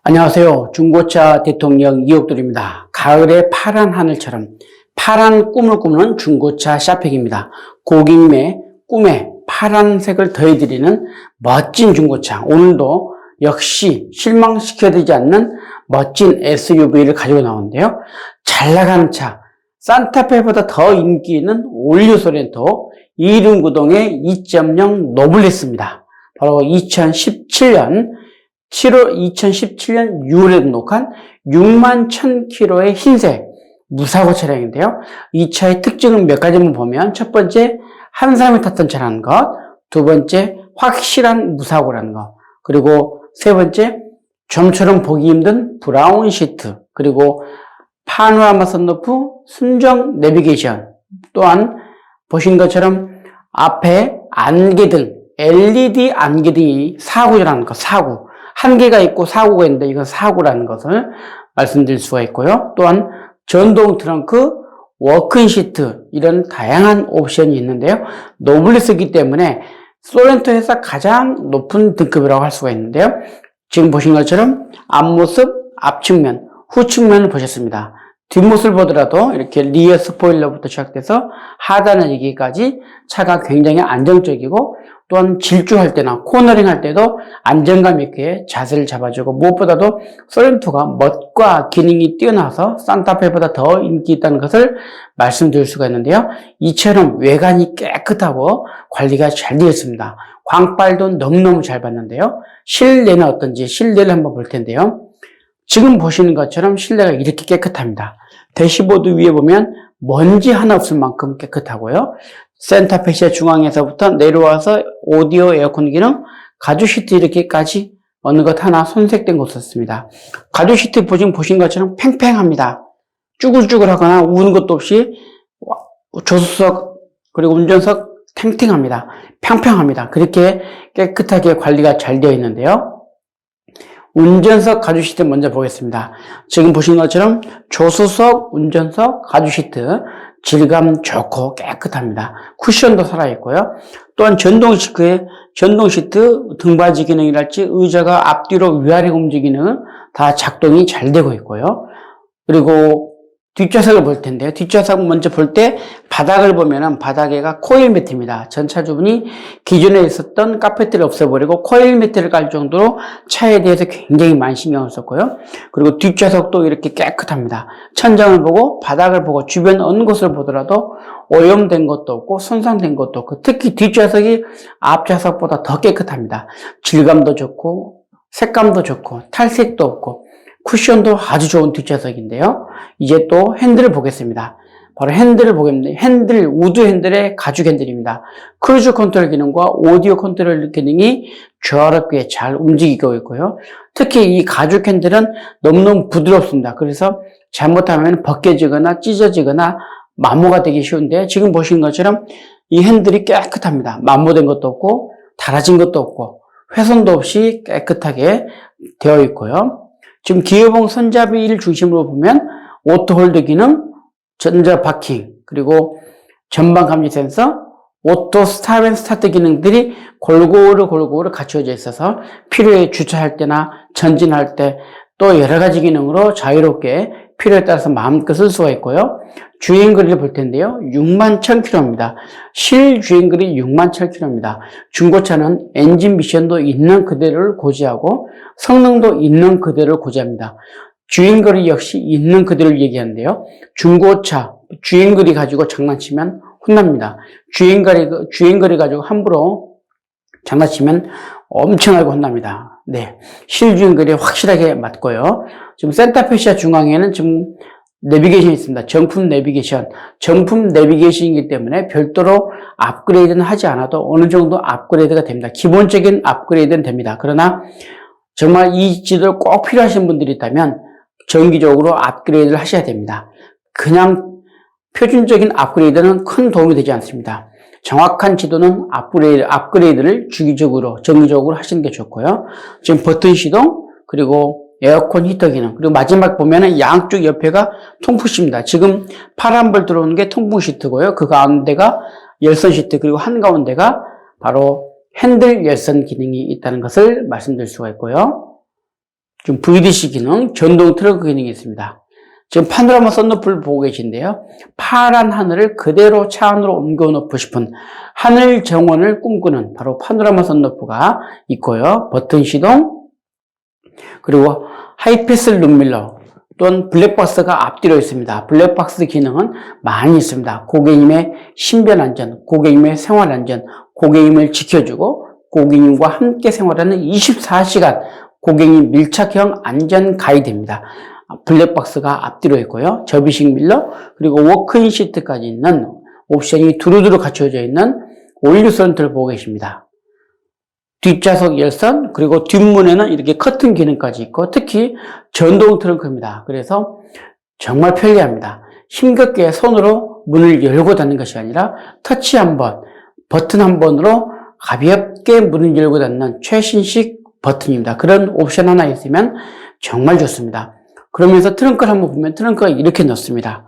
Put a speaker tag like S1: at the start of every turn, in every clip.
S1: 안녕하세요. 중고차 대통령 이옥돌입니다. 가을의 파란 하늘처럼 파란 꿈을 꾸는 중고차 샤펙입니다. 고객님의 꿈에 파란색을 더해드리는 멋진 중고차. 오늘도 역시 실망시켜드리지 않는 멋진 SUV를 가지고 나오는데요. 잘 나가는 차, 산타페보다 더 인기 있는 올류 소렌토 2륜구동의 2.0 노블레스입니다. 바로 2017년 6월에 등록한 6만 1000km의 흰색 무사고 차량인데요. 이 차의 특징은 몇 가지만 보면, 첫 번째, 한 사람이 탔던 차라는 것, 두 번째, 확실한 무사고라는 것, 그리고 세 번째, 좀처럼 보기 힘든 브라운 시트, 그리고 파노라마 선루프, 순정 내비게이션, 또한 보신 것처럼 앞에 안개등, LED 안개등이 사고라는 것, 사고. 한 개가 있고 사고가 있는데 이건 사고라는 것을 말씀드릴 수가 있고요. 또한 전동 트렁크, 워크인 시트, 이런 다양한 옵션이 있는데요. 노블레스이기 때문에 소렌토에서 가장 높은 등급이라고 할 수가 있는데요. 지금 보신 것처럼 앞모습, 앞측면, 후측면을 보셨습니다. 뒷모습을 보더라도 이렇게 리어 스포일러부터 시작돼서 하단에 이기까지 차가 굉장히 안정적이고, 또한 질주할 때나 코너링 할 때도 안정감 있게 자세를 잡아주고, 무엇보다도 소렌토가 멋과 기능이 뛰어나서 산타페보다 더 인기 있다는 것을 말씀드릴 수가 있는데요. 이처럼 외관이 깨끗하고 관리가 잘 되어 있습니다. 광빨도 너무너무 잘 받는데요. 실내는 어떤지 실내를 한번 볼 텐데요. 지금 보시는 것처럼 실내가 이렇게 깨끗합니다. 대시보드 위에 보면 먼지 하나 없을 만큼 깨끗하고요. 센터페시아 중앙에서부터 내려와서 오디오 에어컨 기능, 가죽 시트 이렇게까지 어느 것 하나 손색된 곳 없습니다. 가죽 시트 보신 것처럼 팽팽합니다. 쭈글쭈글하거나 우는 것도 없이 조수석 그리고 운전석 탱탱합니다. 평평합니다. 그렇게 깨끗하게 관리가 잘 되어 있는데요. 운전석 가죽 시트 먼저 보겠습니다. 지금 보신 것처럼 조수석, 운전석 가죽 시트 질감 좋고 깨끗합니다. 쿠션도 살아있고요. 또한 전동 시트 등받이 기능이랄지 의자가 앞뒤로 위아래 움직이는 다 작동이 잘 되고 있고요. 그리고 뒷좌석을 볼 텐데요. 뒷좌석 먼저 볼 때 바닥을 보면은 바닥에가 코일 매트입니다. 전 차주분이 기존에 있었던 카페트를 없애버리고 코일 매트를 깔 정도로 차에 대해서 굉장히 많이 신경을 썼고요. 그리고 뒷좌석도 이렇게 깨끗합니다. 천장을 보고 바닥을 보고 주변 어느 곳을 보더라도 오염된 것도 없고 손상된 것도 없고, 특히 뒷좌석이 앞좌석보다 더 깨끗합니다. 질감도 좋고 색감도 좋고 탈색도 없고 쿠션도 아주 좋은 뒷좌석인데요. 이제 또 핸들을 보겠습니다. 바로 핸들을 보겠는데, 우드 핸들의 가죽 핸들입니다. 크루즈 컨트롤 기능과 오디오 컨트롤 기능이 조화롭게 잘 움직이고 있고요. 특히 이 가죽 핸들은 너무너무 부드럽습니다. 그래서 잘못하면 벗겨지거나 찢어지거나 마모가 되기 쉬운데, 지금 보신 것처럼 이 핸들이 깨끗합니다. 마모된 것도 없고 닳아진 것도 없고 훼손도 없이 깨끗하게 되어 있고요. 지금 기어봉 손잡이를 중심으로 보면 오토 홀드 기능, 전자 파킹, 그리고 전방 감지 센서, 오토 스탑 앤 스타트 기능들이 골고루 갖춰져 있어서 필요에 주차할 때나 전진할 때 또 여러 가지 기능으로 자유롭게 필요에 따라서 마음껏 쓸 수가 있고요. 주행거리를 볼 텐데요. 6만 1000km입니다. 실주행거리 6만 1000km입니다. 중고차는 엔진 미션도 있는 그대로를 고지하고 성능도 있는 그대로를 고지합니다. 주행거리 역시 있는 그대로를 얘기하는데요. 중고차 주행거리 가지고 장난치면 혼납니다. 주행거리 가지고 함부로 장난치면 엄청나게 혼납니다. 네, 실주행거리에 확실하게 맞고요. 지금 센터페시아 중앙에는 지금 내비게이션이 있습니다. 정품 내비게이션이기 때문에 별도로 업그레이드는 하지 않아도 어느 정도 업그레이드가 됩니다. 기본적인 업그레이드는 됩니다. 그러나 정말 이 지도를 꼭 필요하신 분들이 있다면 정기적으로 업그레이드를 하셔야 됩니다. 그냥 표준적인 업그레이드는 큰 도움이 되지 않습니다. 정확한 지도는 업그레이드를 정기적으로 하시는 게 좋고요. 지금 버튼 시동, 그리고 에어컨 히터 기능, 그리고 마지막 보면은 양쪽 옆에가 통풍시입니다. 지금 파란불 들어오는 게 통풍 시트고요. 그 가운데가 열선 시트, 그리고 한가운데가 바로 핸들 열선 기능이 있다는 것을 말씀드릴 수가 있고요. 지금 VDC 기능, 전동 트렁크 기능이 있습니다. 지금 파노라마 썬루프를 보고 계신데요. 파란 하늘을 그대로 차 안으로 옮겨 놓고 싶은 하늘 정원을 꿈꾸는 바로 파노라마 썬루프가 있고요. 버튼 시동, 그리고 하이패스 룸밀러 또는 블랙박스가 앞뒤로 있습니다. 블랙박스 기능은 많이 있습니다. 고객님의 신변 안전, 고객님의 생활 안전, 고객님을 지켜주고 고객님과 함께 생활하는 24시간 고객님 밀착형 안전 가이드입니다. 블랙박스가 앞뒤로 있고요. 접이식 밀러, 그리고 워크인 시트까지 있는 옵션이 두루두루 갖춰져 있는 올류 선트를 보고 계십니다. 뒷좌석 열선, 그리고 뒷문에는 이렇게 커튼 기능까지 있고, 특히 전동 트렁크입니다. 그래서 정말 편리합니다. 힘겹게 손으로 문을 열고 닫는 것이 아니라 터치 한 번, 버튼 한 번으로 가볍게 문을 열고 닫는 최신식 버튼입니다. 그런 옵션 하나 있으면 정말 좋습니다. 그러면서 트렁크를 한번 보면 트렁크가 이렇게 넣습니다.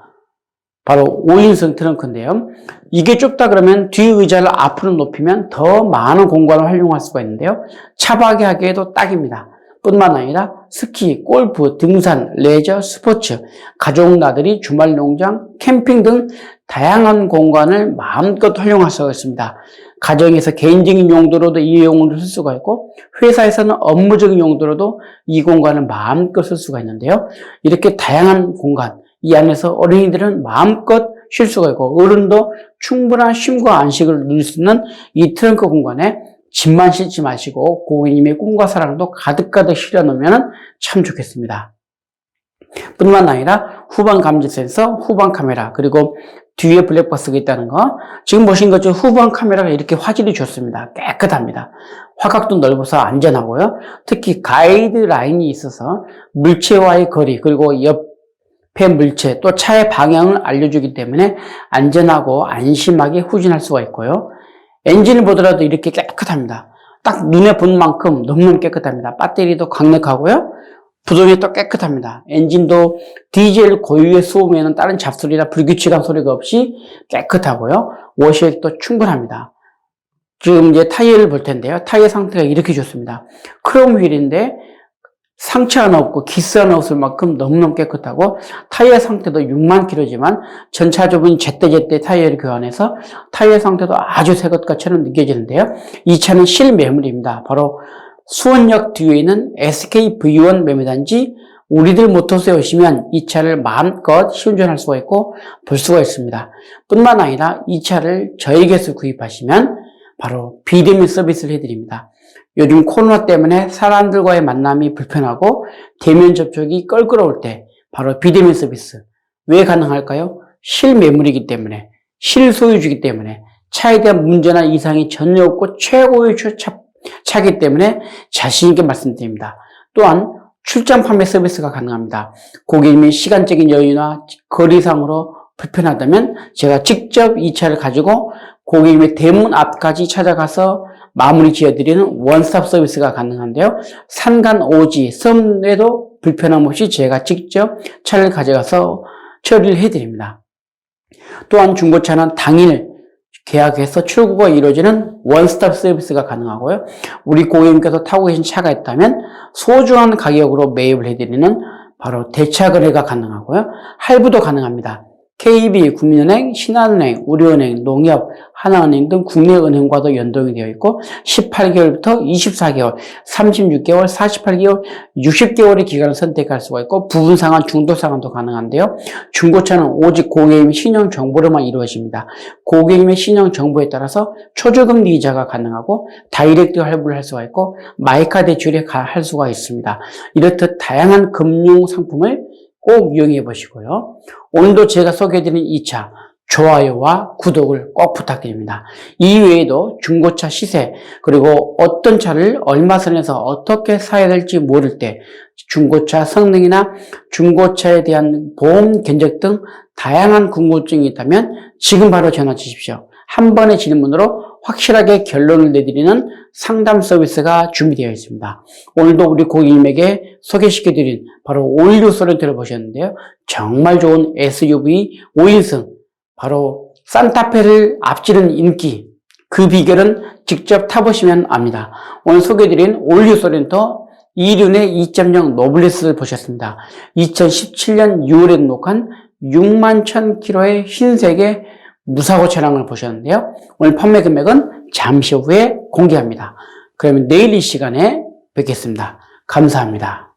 S1: 바로 5인승 트렁크인데요. 이게 좁다 그러면 뒤 의자를 앞으로 높이면 더 많은 공간을 활용할 수가 있는데요. 차박에 하기에도 딱입니다. 뿐만 아니라 스키, 골프, 등산, 레저, 스포츠, 가족 나들이, 주말 농장, 캠핑 등 다양한 공간을 마음껏 활용할 수가 있습니다. 가정에서 개인적인 용도로도 이 용도를 쓸 수가 있고, 회사에서는 업무적인 용도로도 이 공간을 마음껏 쓸 수가 있는데요. 이렇게 다양한 공간, 이 안에서 어린이들은 마음껏 쉴 수가 있고, 어른도 충분한 쉼과 안식을 누릴 수 있는 이 트렁크 공간에 짐만 싣지 마시고 고객님의 꿈과 사랑도 가득가득 실어놓으면 참 좋겠습니다. 뿐만 아니라 후방 감지 센서, 후방 카메라, 그리고 뒤에 블랙박스가 있다는 거. 지금 보신 것처럼 후방 카메라가 이렇게 화질이 좋습니다. 깨끗합니다. 화각도 넓어서 안전하고요. 특히 가이드 라인이 있어서 물체와의 거리, 그리고 옆에 물체, 또 차의 방향을 알려주기 때문에 안전하고 안심하게 후진할 수가 있고요. 엔진을 보더라도 이렇게 깨끗합니다. 딱 눈에 본 만큼 너무너무 깨끗합니다. 배터리도 강력하고요. 부동이 또 깨끗합니다. 엔진도 디젤 고유의 소음에는 다른 잡소리나 불규칙한 소리가 없이 깨끗하고요. 워셔액도 충분합니다. 지금 이제 타이어를 볼 텐데요. 타이어 상태가 이렇게 좋습니다. 크롬 휠인데 상처 하나 없고 기스 하나 없을 만큼 너무너무 깨끗하고, 타이어 상태도 6만 킬로지만 전차주분 제때제때 타이어를 교환해서 타이어 상태도 아주 새 것처럼 느껴지는데요. 이 차는 실매물입니다. 바로 수원역 뒤에 있는 SKV1 매매단지 우리들 모터스에 오시면 이 차를 마음껏 시운전할 수가 있고 볼 수가 있습니다. 뿐만 아니라 이 차를 저에게서 구입하시면 바로 비대면 서비스를 해드립니다. 요즘 코로나 때문에 사람들과의 만남이 불편하고 대면 접촉이 껄끄러울 때 바로 비대면 서비스. 왜 가능할까요? 실매물이기 때문에, 실소유주이기 때문에, 차에 대한 문제나 이상이 전혀 없고 최고의 차기 때문에 자신있게 말씀드립니다. 또한 출장 판매 서비스가 가능합니다. 고객님의 시간적인 여유나 거리상으로 불편하다면 제가 직접 이 차를 가지고 고객님의 대문 앞까지 찾아가서 마무리 지어드리는 원스톱 서비스가 가능한데요. 산간 오지, 섬에도 불편함 없이 제가 직접 차를 가져가서 처리를 해드립니다. 또한 중고차는 당일 계약해서 출고가 이루어지는 원스톱 서비스가 가능하고요. 우리 고객님께서 타고 계신 차가 있다면 소중한 가격으로 매입을 해드리는 바로 대차 거래가 가능하고요. 할부도 가능합니다. KB, 국민은행, 신한은행, 우리은행, 농협, 하나은행 등 국내 은행과도 연동이 되어 있고 18개월부터 24개월, 36개월, 48개월, 60개월의 기간을 선택할 수가 있고 부분 상환, 중도 상환도 가능한데요. 중고차는 오직 고객님의 신용 정보로만 이루어집니다. 고객님의 신용 정보에 따라서 초저금리 이자가 가능하고 다이렉트 할부를 할 수가 있고 마이카 대출에 할 수가 있습니다. 이렇듯 다양한 금융 상품을 꼭 이용해 보시고요. 오늘도 제가 소개해드린 이 차 좋아요와 구독을 꼭 부탁드립니다. 이 외에도 중고차 시세, 그리고 어떤 차를 얼마 선에서 어떻게 사야 될지 모를 때 중고차 성능이나 중고차에 대한 보험 견적 등 다양한 궁금증이 있다면 지금 바로 전화 주십시오. 한 번의 질문으로 확실하게 결론을 내드리는 상담 서비스가 준비되어 있습니다. 오늘도 우리 고객님에게 소개시켜드린 바로 올류 소렌토를 보셨는데요. 정말 좋은 SUV 5인승, 바로 산타페를 앞지른 인기, 그 비결은 직접 타보시면 압니다. 오늘 소개해드린 올류 소렌토 이륜의 2.0 노블리스를 보셨습니다. 2017년 6월에 등록한 6만 1000km의 흰색의 무사고 차량을 보셨는데요. 오늘 판매 금액은 잠시 후에 공개합니다. 그러면 내일 이 시간에 뵙겠습니다. 감사합니다.